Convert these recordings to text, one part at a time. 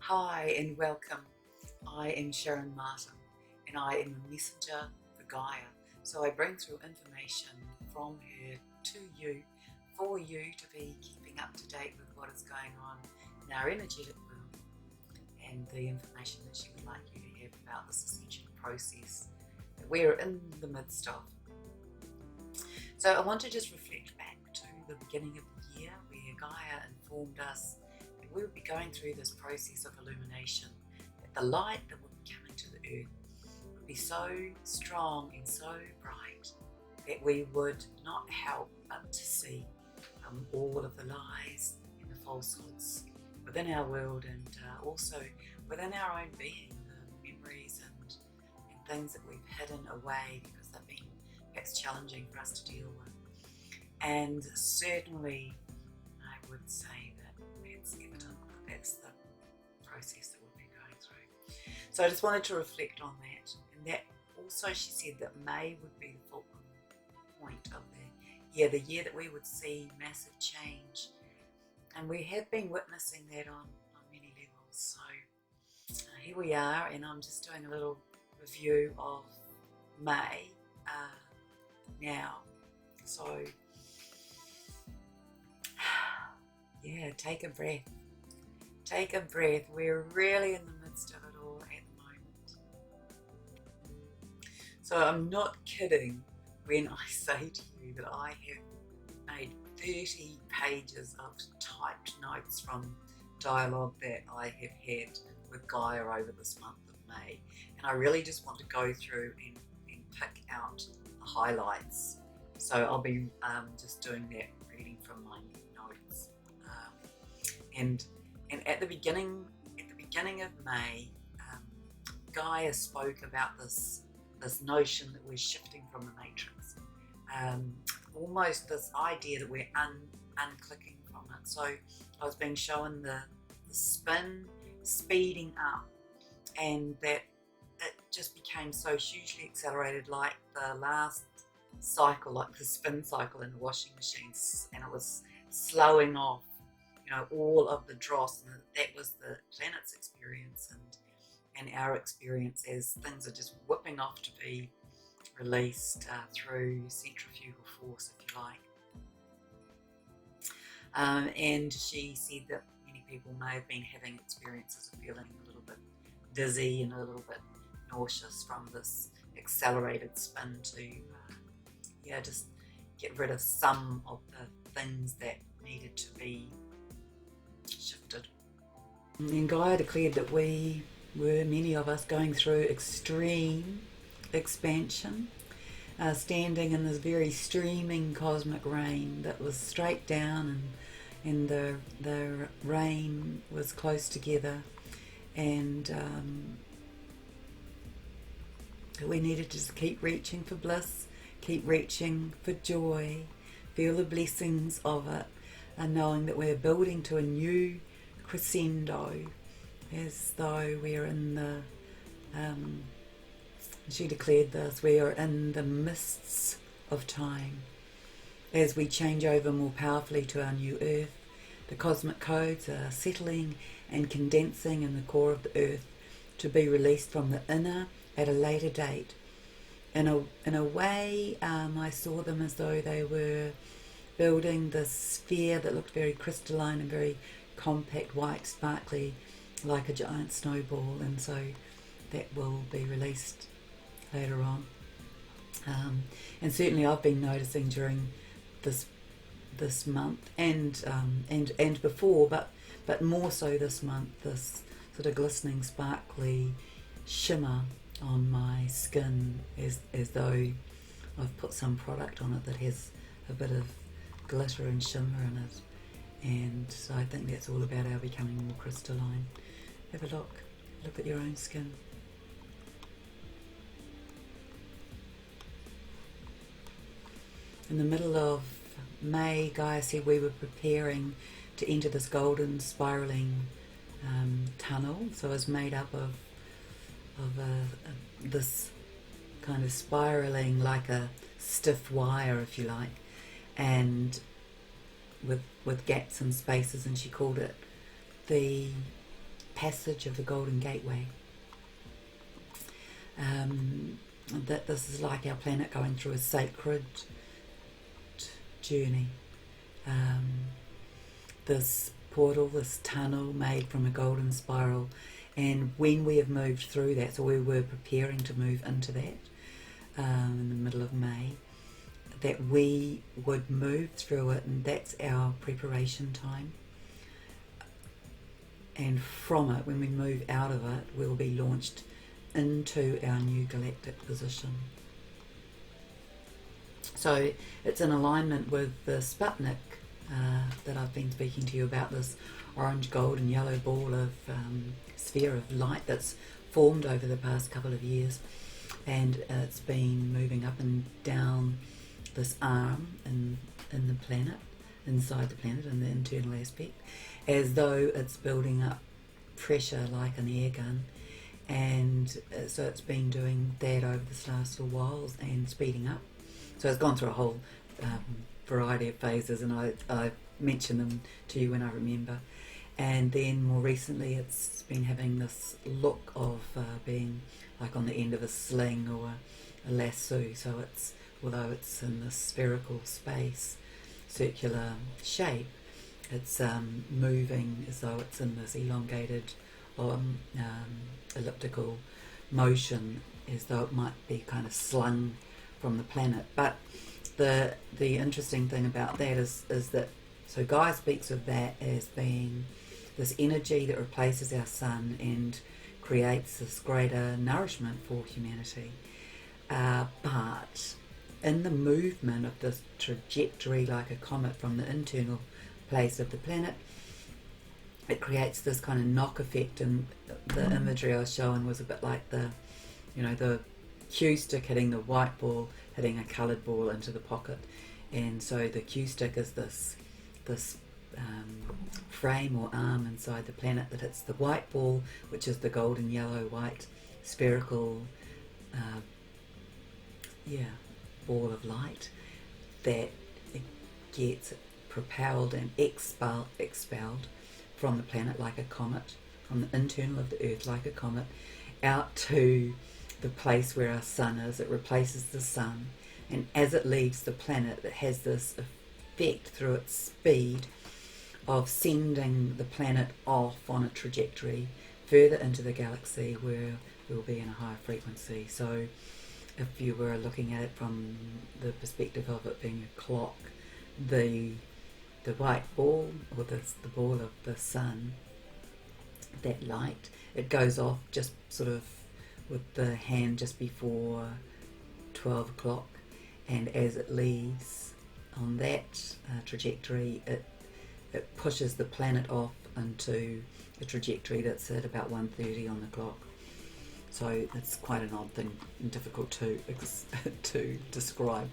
Hi and welcome. I am Sharron Martin and I am a messenger for Gaia. So I bring through information from her to you for you to be keeping up to date with what is going on in our energetic world and the information that she would like you to have about this ascension process that we're in the midst of. So I want to just reflect back to the beginning of the year where Gaia informed us that we would be going through this process of illumination, that the light that would be coming to the earth would be so strong and so bright that we would not help but to see all of the lies and the falsehoods within our world and also within our own being, the memories and things that we've hidden away because they've been perhaps challenging for us to deal with. And certainly I would say that it's evident that that's the process that we've been going through. So I just wanted to reflect on that, and that also she said that May would be the fulcrum point of the year that we would see massive change, and we have been witnessing that on many levels. So here we are, and I'm just doing a little review of May now. So yeah, take a breath. Take a breath. We're really in the midst of it all at the moment. So I'm not kidding when I say to you that I have made 30 pages of typed notes from dialogue that I have had with Gaia over this month of May. And I really just want to go through and pick out the highlights. So I'll be just doing that, reading from my notes. And at the beginning of May, Gaia spoke about this notion that we're shifting from the matrix, almost this idea that we're unclicking from it. So I was being shown the spin speeding up, and that it just became so hugely accelerated, like the last cycle, like the spin cycle in the washing machines, and it was slowing off, all of the dross, and that was the planet's experience and our experience as things are just whipping off to be released through centrifugal force, if you like. And she said that many people may have been having experiences of feeling a little bit dizzy and a little bit nauseous from this accelerated spin to just get rid of some of the things that needed to be shifted. And Gaia declared that we were, many of us, going through extreme expansion, standing in this very streaming cosmic rain that was straight down, and the rain was close together, and we needed to just keep reaching for bliss, keep reaching for joy, feel the blessings of it, and knowing that we're building to a new crescendo, as though we're in the, she declared this, we are in the mists of time. As we change over more powerfully to our new earth, the cosmic codes are settling and condensing in the core of the earth to be released from the inner at a later date. In a way, I saw them as though they were building this sphere that looked very crystalline and very compact, white, sparkly, like a giant snowball, and so that will be released later on. And certainly I've been noticing during this month and before, but more so this month, this sort of glistening, sparkly shimmer on my skin, as though I've put some product on it that has a bit of glitter and shimmer in it. And so I think that's all about our becoming more crystalline. Have a look at your own skin. In the middle of May, Gaia said we were preparing to enter this golden spiraling tunnel. So it was made up of this kind of spiraling, like a stiff wire, if you like, and with gaps and spaces, and she called it the passage of the Golden Gateway. That this is like our planet going through a sacred journey. This portal, this tunnel made from a golden spiral, and when we have moved through that, so we were preparing to move into that in the middle of May, that we would move through it, and that's our preparation time. And from it, when we move out of it, we'll be launched into our new galactic position. So it's in alignment with the Sputnik that I've been speaking to you about, this orange, gold and yellow ball of sphere of light that's formed over the past couple of years, and it's been moving up and down this arm in the planet, inside the planet, in the internal aspect, as though it's building up pressure like an air gun. And so it's been doing that over this last little while and speeding up. So it's gone through a whole variety of phases, and I mention them to you when I remember. And then more recently it's been having this look of being like on the end of a sling or a lasso. So it's, although it's in this spherical space, circular shape, it's moving as though it's in this elongated elliptical motion, as though it might be kind of slung from the planet. But the interesting thing about that is that, so Gaia speaks of that as being this energy that replaces our sun and creates this greater nourishment for humanity. But in the movement of this trajectory like a comet from the internal place of the planet, it creates this kind of knock effect, and the imagery I was showing was a bit like the cue stick hitting the white ball, hitting a coloured ball into the pocket. And so the cue stick is this frame or arm inside the planet that hits the white ball, which is the golden yellow white spherical ball of light, that it gets propelled and expelled from the planet like a comet, from the internal of the earth like a comet, out to the place where our sun is. It replaces the sun, and as it leaves the planet, it has this effect through its speed of sending the planet off on a trajectory further into the galaxy, where we'll be in a higher frequency. So if you were looking at it from the perspective of it being a clock, the white ball, or the ball of the sun, that light, it goes off just sort of with the hand just before 12 o'clock, and as it leaves on that trajectory, it pushes the planet off into a trajectory that's at about 1:30 on the clock. So it's quite an odd thing and difficult to describe.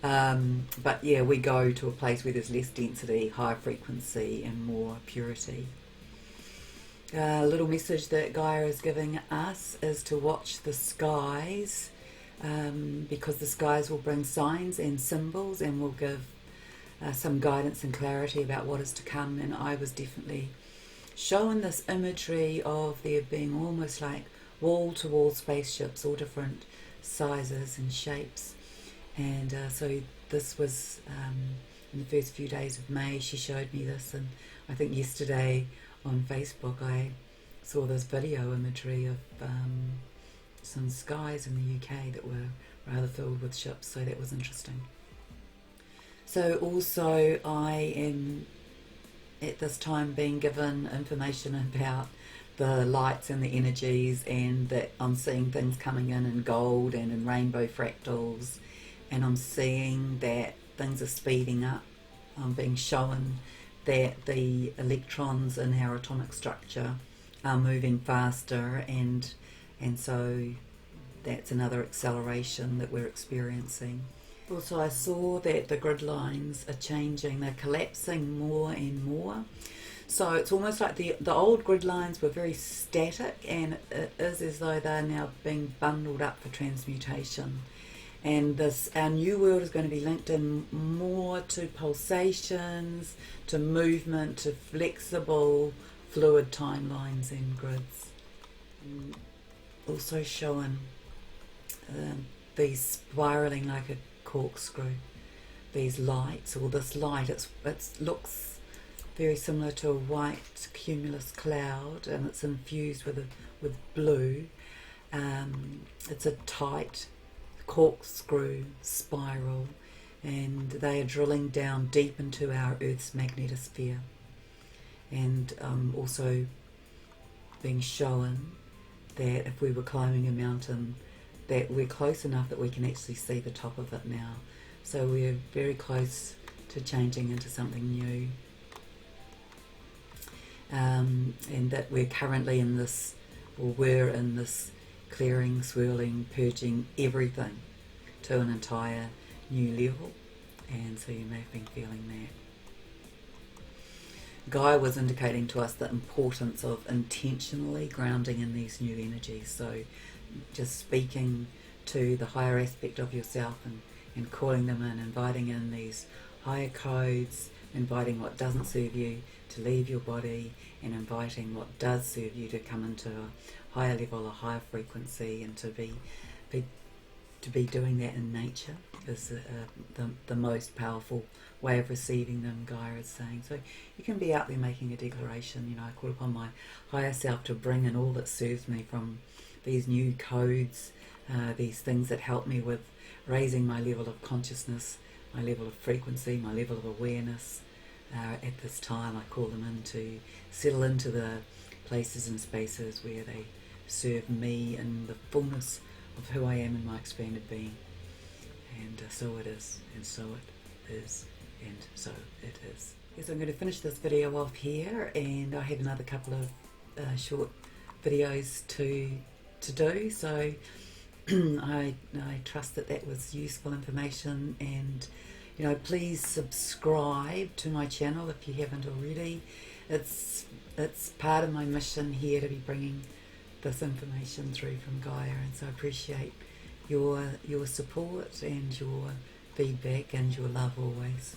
But yeah, we go to a place where there's less density, higher frequency and more purity. A little message that Gaia is giving us is to watch the skies, because the skies will bring signs and symbols and will give some guidance and clarity about what is to come. And I was definitely shown this imagery of there being almost like wall-to-wall spaceships, all different sizes and shapes. And so this was in the first few days of May. She showed me this, and I think yesterday on Facebook I saw this video imagery of some skies in the UK that were rather filled with ships, so that was interesting. So also I am at this time being given information about the lights and the energies, and that I'm seeing things coming in gold and in rainbow fractals, and I'm seeing that things are speeding up. I'm being shown that the electrons in our atomic structure are moving faster, and so that's another acceleration that we're experiencing. Also, I saw that the grid lines are changing, they're collapsing more and more. So it's almost like the old grid lines were very static, and it is as though they're now being bundled up for transmutation. And our new world is going to be linked in more to pulsations, to movement, to flexible fluid timelines and grids. And also showing these spiraling like a corkscrew, these lights, or this light, it looks very similar to a white cumulus cloud, and it's infused with blue. It's a tight corkscrew spiral, and they are drilling down deep into our Earth's magnetosphere, and also being shown that if we were climbing a mountain, that we're close enough that we can actually see the top of it now. So we're very close to changing into something new, and that we're currently in this, or we're in this clearing, swirling, purging everything to an entire new level. And so you may have been feeling that. Gaia was indicating to us the importance of intentionally grounding in these new energies. So just speaking to the higher aspect of yourself and calling them in, inviting in these higher codes, inviting what doesn't serve you to leave your body, and inviting what does serve you to come into a higher level, a higher frequency, and to be doing that in nature is the most powerful way of receiving them, Gaia is saying. So you can be out there making a declaration, I call upon my higher self to bring in all that serves me from these new codes, these things that help me with raising my level of consciousness, my level of frequency, my level of awareness. At this time I call them in to settle into the places and spaces where they serve me in the fullness of who I am in my expanded being. And so it is, and so it is, and so it is. Yes, I'm going to finish this video off here, and I have another couple of short videos to do, so I trust that was useful information. And please subscribe to my channel if you haven't already. It's part of my mission here to be bringing this information through from Gaia, and so I appreciate your support and your feedback and your love always.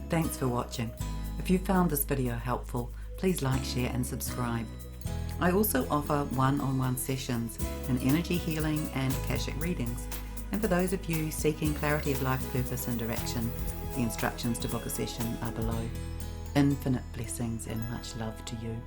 Thanks for watching. If you found this video helpful, please like, share and subscribe. I also offer one-on-one sessions in energy healing and Akashic readings. And for those of you seeking clarity of life purpose and direction, the instructions to book a session are below. Infinite blessings and much love to you.